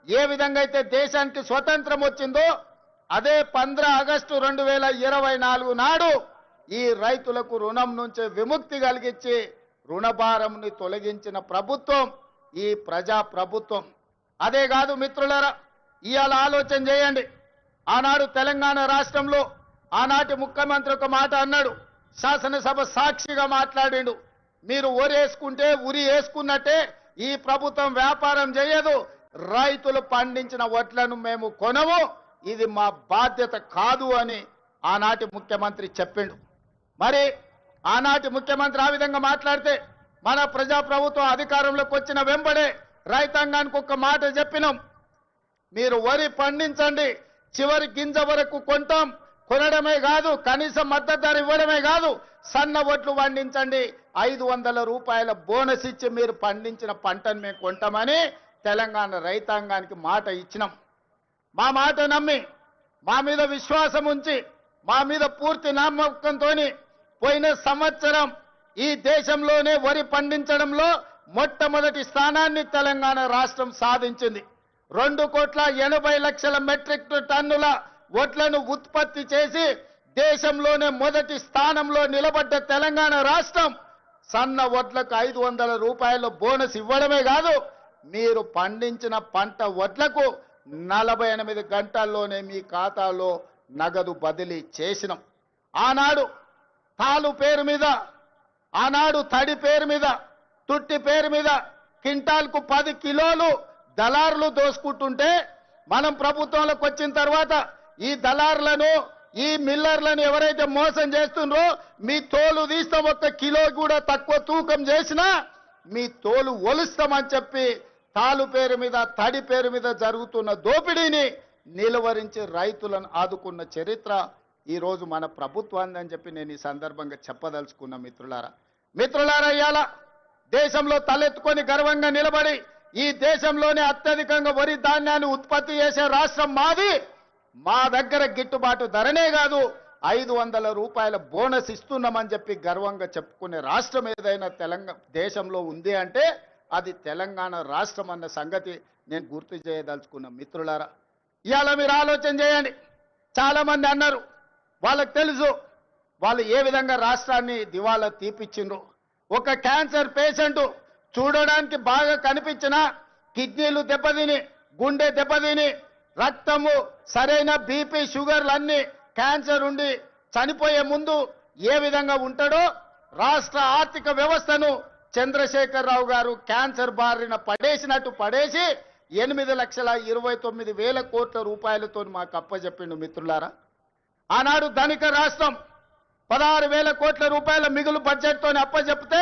ఏ విధంగా అయితే దేశానికి స్వతంత్రం వచ్చిందో అదే 15 ఆగస్టు 2024 నాడు ఈ రైతులకు రుణం నుంచి విముక్తి కలిగించి రుణభారంని తొలగించిన ప్రభుత్వం ఈ ప్రజా ప్రభుత్వం. అదే కాదు మిత్రులారా, ఇవాళ ఆలోచన చేయండి. ఆనాడు తెలంగాణ రాష్ట్రంలో ఆనాటి ముఖ్యమంత్రి ఒక మాట అన్నాడు, శాసనసభ సాక్షిగా మాట్లాడిండు. మీరు ఒరేసుకుంటే ఉరి వేసుకున్నట్టే ఈ ప్రభుత్వం వ్యాపారం చేయదు, రైతులు పండించిన వడ్లను మేము కొనము, ఇది మా బాధ్యత కాదు అని ఆనాటి ముఖ్యమంత్రి చెప్పిండు. మరి ఆనాటి ముఖ్యమంత్రి ఆ విధంగా మాట్లాడితే మన ప్రజాప్రభుత్వం అధికారంలోకి వచ్చిన వెంబడే రైతాంగానికి ఒక మాట చెప్పినాం, మీరు వరి పండించండి, చివరి గింజ వరకు కొంటాం, కొనడమే కాదు కనీస మద్దతు ధర ఇవ్వడమే కాదు, సన్న వడ్లు పండించండి, 500 రూపాయల బోనస్ ఇచ్చి మీరు పండించిన పంటను మేము కొంటామని తెలంగాణ రైతాంగానికి మాట ఇచ్చినాం. మా మాట నమ్మి, మా మీద విశ్వాసం ఉంచి, మా మీద పూర్తి నమ్మకంతో పోయిన సంవత్సరం ఈ దేశంలోనే వరి పండించడంలో మొట్టమొదటి స్థానాన్ని తెలంగాణ రాష్ట్రం సాధించింది. 2,80,00,000 మెట్రిక్ టన్నుల వడ్లను ఉత్పత్తి చేసి దేశంలోనే మొదటి స్థానంలో నిలబడ్డ తెలంగాణ రాష్ట్రం సన్న వడ్లకు 500 రూపాయల బోనస్ ఇవ్వడమే కాదు, మీరు పండించిన పంట వడ్లకు 48 గంటల్లోనే మీ ఖాతాలో నగదు బదిలీ చేసినాం. ఆనాడు తాలు పేరు మీద, ఆనాడు తడి పేరు మీద, తుట్టి పేరు మీద క్వింటాల్కు 10 కిలోలు దళారులు దోసుకుంటుంటే మనం ప్రభుత్వంలోకి వచ్చిన తర్వాత ఈ దళారులను, ఈ మిల్లర్లను ఎవరైతే మోసం చేస్తుండ్రో మీ తోలు తీస్తాం, 1 కిలో కూడా తక్కువ తూకం చేసినా మీ తోలు ఒలుస్తామని చెప్పి తాలు పేరు మీద, తడి పేరు మీద జరుగుతున్న దోపిడీని నిలువరించి రైతులను ఆదుకున్న చరిత్ర ఈ రోజు మన ప్రభుత్వాన్ని అని చెప్పి నేను ఈ సందర్భంగా చెప్పదలుచుకున్న మిత్రులారా, ఇవాళ దేశంలో తలెత్తుకొని గర్వంగా నిలబడి ఈ దేశంలోనే అత్యధికంగా వరి ధాన్యాన్ని ఉత్పత్తి చేసే రాష్ట్రం మాది. మా దగ్గర గిట్టుబాటు ధరనే కాదు 500 రూపాయల బోనస్ ఇస్తున్నామని చెప్పి గర్వంగా చెప్పుకునే రాష్ట్రం ఏదైనా తెలంగాణ దేశంలో ఉంది అంటే అది తెలంగాణ రాష్ట్రం అన్న సంగతి నేను గుర్తు చేయదలుచుకున్న మిత్రులారా. ఇవాళ మీరు ఆలోచన చేయండి. చాలా మంది అన్నారు, వాళ్ళకి తెలుసు వాళ్ళు ఏ విధంగా రాష్ట్రాన్ని దివాలా తీపిచ్చిండ్రు. ఒక క్యాన్సర్ పేషెంట్ చూడడానికి బాగా కనిపించిన కిడ్నీలు దెబ్బతిని, గుండె దెబ్బతిని, రక్తము సరైన బీపీ షుగర్లు అన్ని క్యాన్సర్ ఉండి చనిపోయే ముందు ఏ విధంగా ఉంటాడో రాష్ట్ర ఆర్థిక వ్యవస్థను చంద్రశేఖరరావు గారు క్యాన్సర్ బారిన పడేసినట్టు పడేసి 8,29,000 కోట్ల రూపాయలతో మాకు అప్పచెప్పిండు మిత్రులారా. ఆనాడు ధనిక రాష్ట్రం 16,000 కోట్ల రూపాయల మిగులు బడ్జెట్తో అప్పచెప్తే